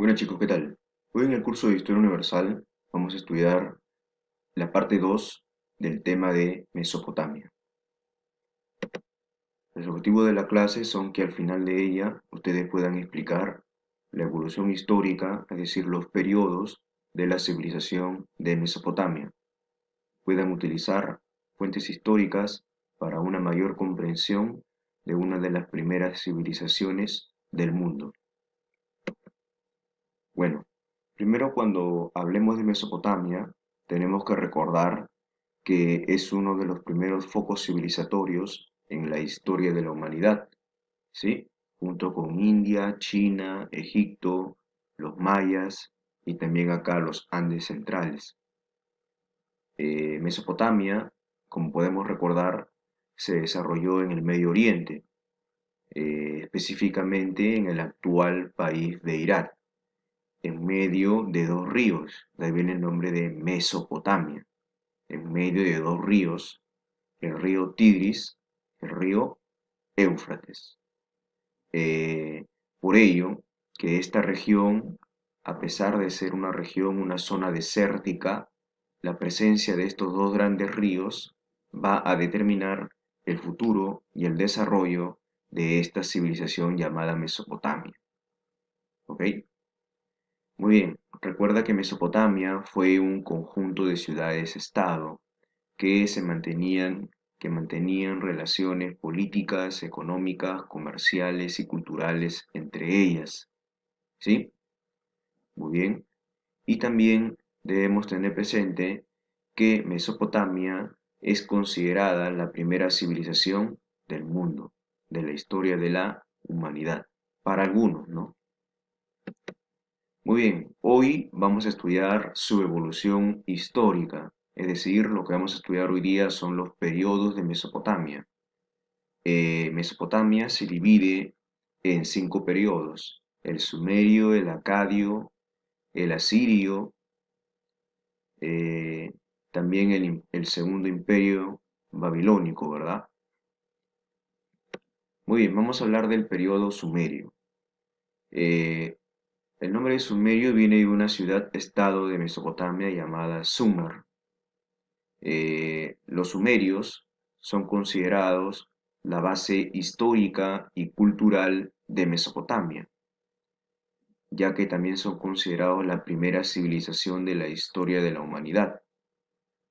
Bueno chicos, ¿qué tal? Hoy en el curso de Historia Universal vamos a estudiar la parte 2 del tema de Mesopotamia. Los objetivos de la clase son que al final de ella ustedes puedan explicar la evolución histórica, es decir, los periodos de la civilización de Mesopotamia. Puedan utilizar fuentes históricas para una mayor comprensión de una de las primeras civilizaciones del mundo. Bueno, primero cuando hablemos de Mesopotamia, tenemos que recordar que es uno de los primeros focos civilizatorios en la historia de la humanidad, ¿sí? Junto con India, China, Egipto, los mayas y también acá los Andes centrales. Mesopotamia, como podemos recordar, se desarrolló en el Medio Oriente, específicamente en el actual país de Irak, en medio de dos ríos, de ahí viene el nombre de Mesopotamia, en medio de dos ríos, el río Tigris, el río Éufrates. Eh, por ello, que esta región, a pesar de ser una región, una zona desértica, la presencia de estos dos grandes ríos va a determinar el futuro y el desarrollo de esta civilización llamada Mesopotamia. ¿Ok? Muy bien, recuerda que Mesopotamia fue un conjunto de ciudades-estado que mantenían relaciones políticas, económicas, comerciales y culturales entre ellas. ¿Sí? Muy bien. Y también debemos tener presente que Mesopotamia es considerada la primera civilización del mundo, de la historia de la humanidad. Para algunos, ¿no? Muy bien, hoy vamos a estudiar su evolución histórica, es decir, lo que vamos a estudiar hoy día son los periodos de Mesopotamia. Mesopotamia se divide en 5 periodos: el sumerio, el acadio, el asirio, eh, también el segundo imperio babilónico, ¿verdad? Muy bien, vamos a hablar del periodo sumerio. Eh, el nombre de Sumerio viene de una ciudad-estado de Mesopotamia llamada Sumer. Los sumerios son considerados la base histórica y cultural de Mesopotamia, ya que también son considerados la primera civilización de la historia de la humanidad,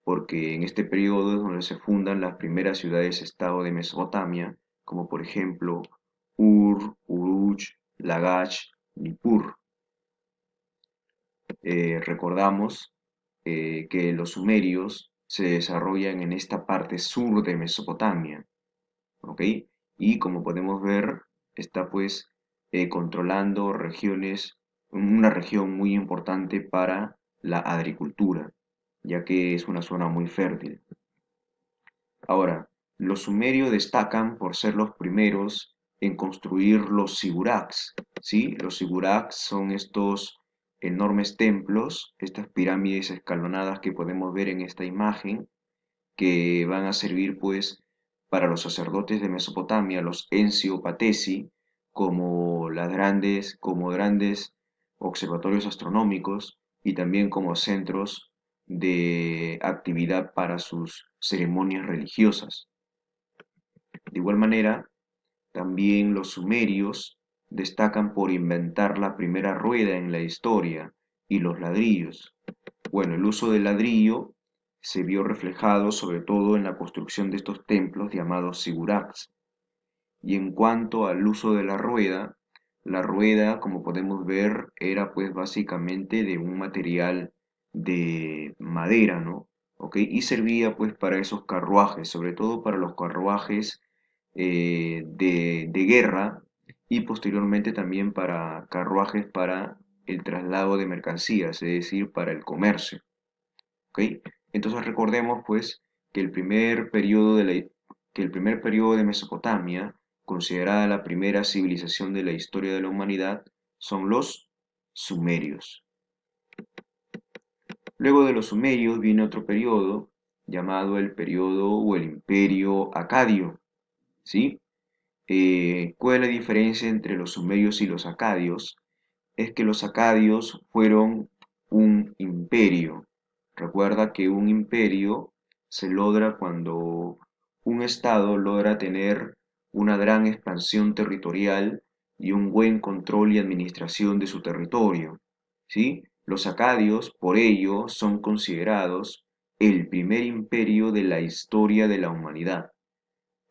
porque en este periodo es donde se fundan las primeras ciudades-estado de Mesopotamia, como por ejemplo Ur, Uruch, Lagash, Nippur. Recordamos que los sumerios se desarrollan en esta parte sur de Mesopotamia, ¿ok? Y como podemos ver, está pues controlando regiones, una región muy importante para la agricultura, ya que es una zona muy fértil. Ahora, los sumerios destacan por ser los primeros en construir los sigurats, ¿sí? Los sigurats son estos enormes templos, estas pirámides escalonadas que podemos ver en esta imagen, que van a servir pues para los sacerdotes de Mesopotamia, los Encio Patesi, como grandes observatorios astronómicos y también como centros de actividad para sus ceremonias religiosas. De igual manera, también los sumerios destacan por inventar la primera rueda en la historia y los ladrillos. Bueno, el uso del ladrillo se vio reflejado sobre todo en la construcción de estos templos llamados sigurats. Y en cuanto al uso de la rueda, como podemos ver, era pues básicamente de un material de madera, ¿no? ¿Ok? Y servía pues para esos carruajes, sobre todo para los carruajes de guerra y posteriormente también para carruajes para el traslado de mercancías, es decir, para el comercio. ¿Ok? Entonces recordemos pues que que el primer periodo de Mesopotamia, considerada la primera civilización de la historia de la humanidad, son los sumerios. Luego de los sumerios viene otro periodo llamado el periodo o el imperio acadio, ¿sí? ¿Cuál es la diferencia entre los sumerios y los acadios? es que los acadios fueron un imperio. Recuerda que un imperio se logra cuando un estado logra tener una gran expansión territorial y un buen control y administración de su territorio. ¿Sí? Los acadios, por ello, son considerados el primer imperio de la historia de la humanidad,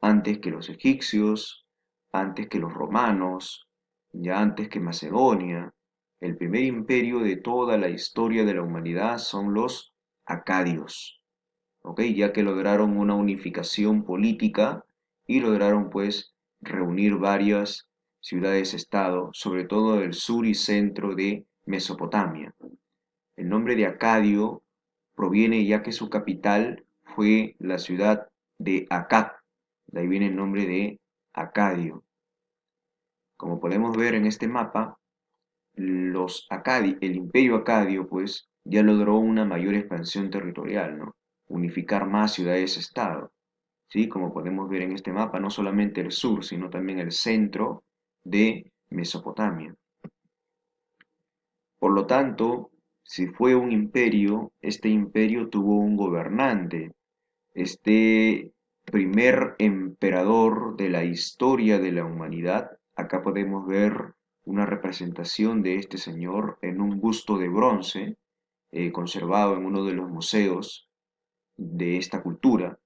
antes que los egipcios, antes que los romanos, ya antes que Macedonia. El primer imperio de toda la historia de la humanidad son los acadios, ¿ok? Ya que lograron una unificación política y lograron pues reunir varias ciudades-estado, sobre todo el sur y centro de Mesopotamia. El nombre de Acadio proviene ya que su capital fue la ciudad de Akkad. De ahí viene el nombre de Acadio. Como podemos ver en este mapa, el imperio acadio pues ya logró una mayor expansión territorial, ¿no? Unificar más ciudades-estado. ¿Sí? Como podemos ver en este mapa, no solamente el sur, sino también el centro de Mesopotamia. Por lo tanto, si fue un imperio, este imperio tuvo un gobernante. Este primer emperador de la historia de la humanidad, acá podemos ver una representación de este señor en un busto de bronce conservado en uno de los museos de esta cultura.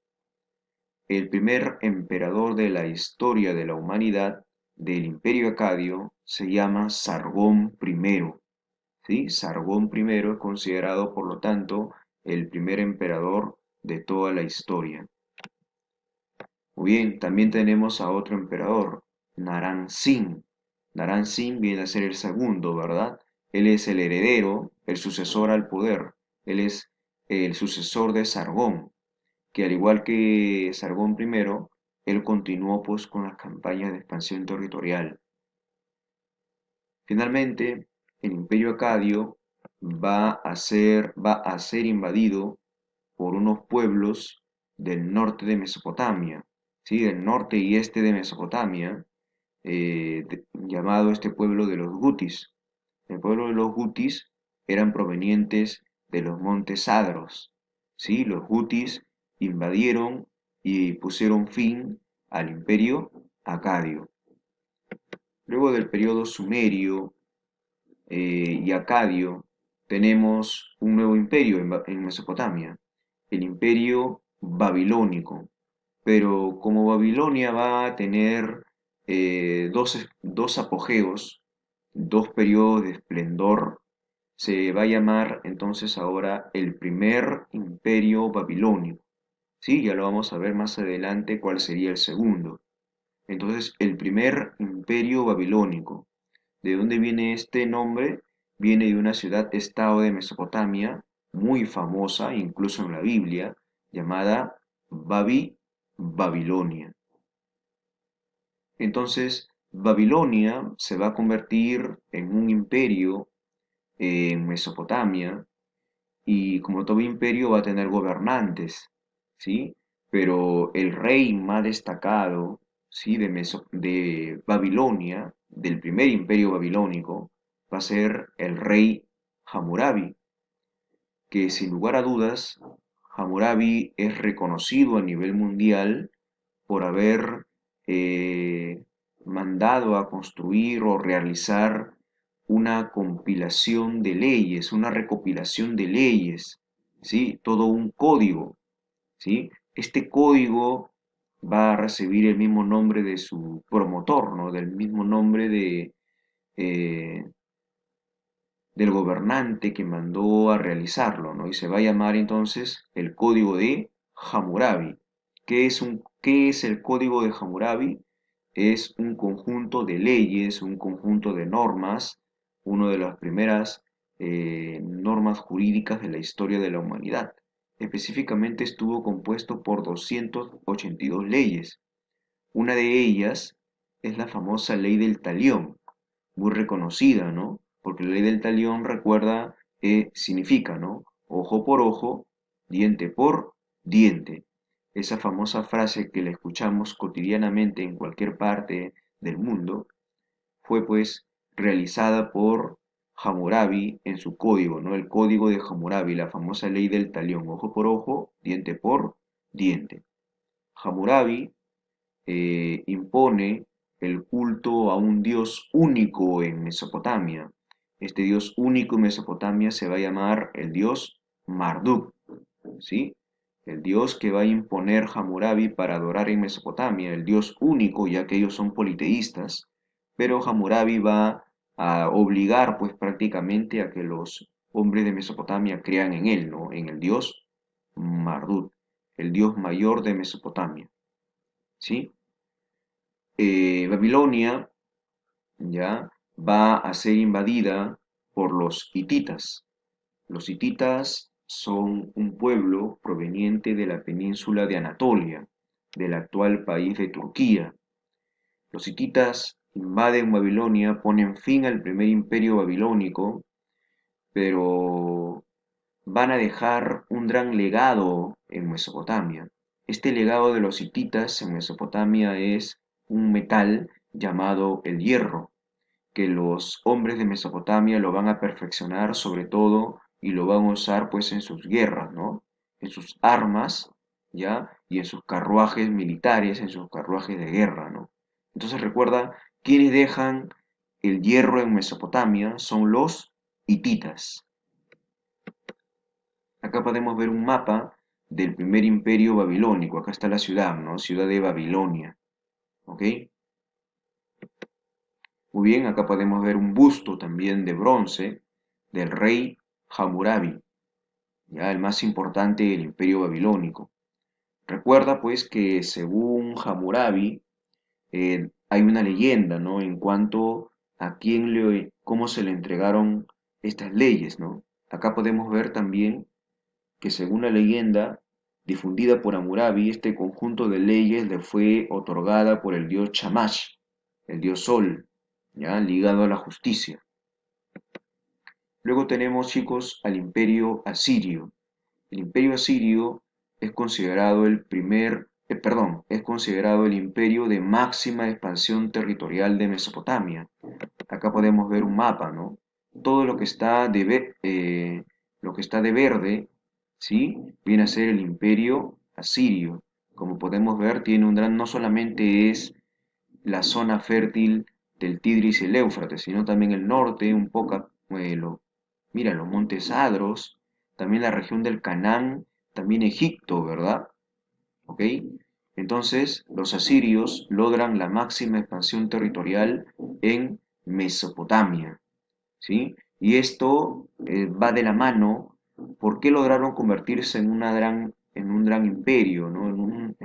El primer emperador de la historia de la humanidad del imperio acadio se llama Sargón I. ¿Sí? Sargón I es considerado, por lo tanto, el primer emperador de toda la historia. Muy bien, también tenemos a otro emperador, Naram-Sin. Naram-Sin viene a ser el segundo, ¿verdad? Él es el heredero, el sucesor al poder. Él es el sucesor de Sargón, que al igual que Sargón I, él continuó pues con las campañas de expansión territorial. Finalmente, el imperio acadio va a ser invadido por unos pueblos del norte de Mesopotamia, ¿sí? Del norte y este de Mesopotamia, llamado este pueblo de los Gutis. El pueblo de los Gutis eran provenientes de los montes Adros, ¿sí? Los Gutis invadieron y pusieron fin al imperio acadio. Luego del periodo sumerio y acadio, tenemos un nuevo imperio en Mesopotamia, el imperio babilónico. Pero como Babilonia va a tener dos apogeos, dos periodos de esplendor, se va a llamar entonces ahora el primer imperio babilónico. Sí, ya lo vamos a ver más adelante cuál sería el segundo. Entonces, el primer imperio babilónico. ¿De dónde viene este nombre? Viene de una ciudad-estado de Mesopotamia, muy famosa, incluso en la Biblia, llamada Babilonia. Entonces, Babilonia se va a convertir en un imperio en Mesopotamia y como todo imperio va a tener gobernantes, ¿sí? Pero el rey más destacado, ¿sí? de Babilonia, del primer imperio babilónico, va a ser el rey Hammurabi, que sin lugar a dudas, Hammurabi es reconocido a nivel mundial por haber eh, mandado a construir o realizar una compilación de leyes, una recopilación de leyes, ¿sí? Todo un código, ¿sí? Este código va a recibir el mismo nombre de su promotor, ¿no? Del mismo nombre eh, del gobernante que mandó a realizarlo, ¿no? Y se va a llamar entonces el Código de Hammurabi. ¿Qué es el Código de Hammurabi? Es un conjunto de leyes, un conjunto de normas, una de las primeras normas jurídicas de la historia de la humanidad. Específicamente estuvo compuesto por 282 leyes. Una de ellas es la famosa ley del talión, muy reconocida, ¿no? Porque la ley del talión recuerda, significa, ¿no? Ojo por ojo, diente por diente. Esa famosa frase que la escuchamos cotidianamente en cualquier parte del mundo fue pues realizada por Hammurabi en su código, ¿no? El código de Hammurabi, la famosa ley del talión, ojo por ojo, diente por diente. Hammurabi impone el culto a un dios único en Mesopotamia. Este dios único en Mesopotamia se va a llamar el dios Marduk, ¿sí? El dios que va a imponer Hammurabi para adorar en Mesopotamia, el dios único, ya que ellos son politeístas, pero Hammurabi va a obligar pues prácticamente a que los hombres de Mesopotamia crean en él, ¿no? En el dios Marduk, el dios mayor de Mesopotamia, ¿sí? Babilonia ya va a ser invadida por los hititas. Los hititas son un pueblo proveniente de la península de Anatolia, del actual país de Turquía. Los hititas invaden Babilonia, ponen fin al primer imperio babilónico, pero van a dejar un gran legado en Mesopotamia. Este legado de los hititas en Mesopotamia es un metal llamado el hierro, que los hombres de Mesopotamia lo van a perfeccionar sobre todo y lo van a usar pues en sus guerras, ¿no? En sus armas, ¿ya? Y en sus carruajes militares, en sus carruajes de guerra, ¿no? Entonces recuerda, quienes dejan el hierro en Mesopotamia son los hititas. Acá podemos ver un mapa del primer imperio babilónico. Acá está la ciudad, ¿no? Ciudad de Babilonia, ¿ok? Muy bien, acá podemos ver un busto también de bronce del rey Hammurabi, ya el más importante del imperio babilónico. Recuerda pues que según Hammurabi hay una leyenda, ¿no? En cuanto a cómo se le entregaron estas leyes, ¿no? Acá podemos ver también que según la leyenda difundida por Hammurabi, este conjunto de leyes le fue otorgada por el dios Shamash, el dios Sol, ya ligado a la justicia. Luego tenemos, chicos, al imperio asirio. El imperio asirio es considerado es considerado el imperio de máxima expansión territorial de Mesopotamia. Acá podemos ver un mapa, ¿no? Todo lo que está de verde, ¿sí? Viene a ser el imperio asirio. Como podemos ver, tiene un gran, no solamente es la zona fértil del Tigris y el Éufrates, sino también el norte, un poco, mira, los montes Adros, también la región del Canaán, también Egipto, ¿verdad? ¿Ok? Entonces, los asirios logran la máxima expansión territorial en Mesopotamia, ¿sí? Y esto va de la mano. ¿Por qué lograron convertirse en un gran imperio, ¿no?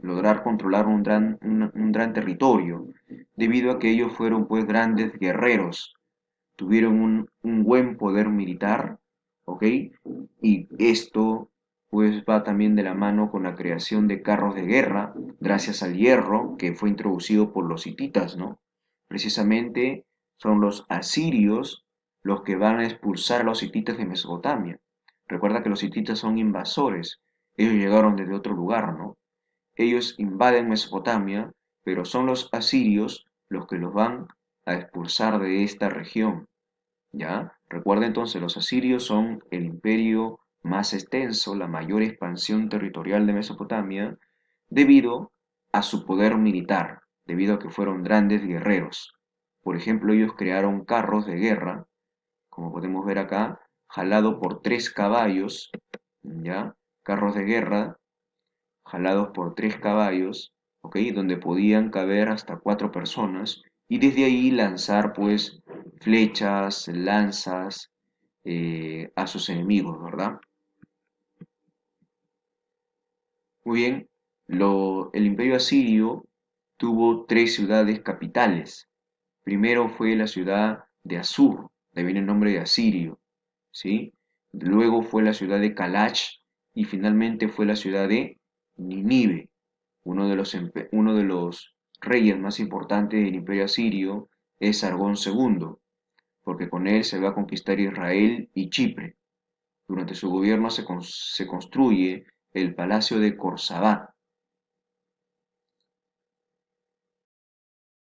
Lograr controlar un gran territorio? Debido a que ellos fueron pues grandes guerreros, tuvieron un buen poder militar, ¿ok? Y esto pues va también de la mano con la creación de carros de guerra, gracias al hierro que fue introducido por los hititas, ¿no? Precisamente son los asirios los que van a expulsar a los hititas de Mesopotamia. Recuerda que los hititas son invasores, ellos llegaron desde otro lugar, ¿no? Ellos invaden Mesopotamia, pero son los asirios los que los van a expulsar de esta región. ¿Ya? Recuerda entonces, los asirios son el imperio más extenso, la mayor expansión territorial de Mesopotamia, debido a su poder militar, debido a que fueron grandes guerreros. Por ejemplo, ellos crearon carros de guerra, como podemos ver acá, jalado por 3 caballos, ¿ya? Carros de guerra jalados por 3 caballos, ¿ok? Donde podían caber hasta 4 personas y desde ahí lanzar pues flechas, lanzas a sus enemigos, ¿verdad? Muy bien, el imperio asirio tuvo 3 ciudades capitales. Primero fue la ciudad de Asur, de viene el nombre de Asirio, ¿sí? Luego fue la ciudad de Kalach y finalmente fue la ciudad de Ninive. Uno de los reyes más importantes del imperio asirio es Sargón II, porque con él se va a conquistar Israel y Chipre. Durante su gobierno se construye el Palacio de Corsabat,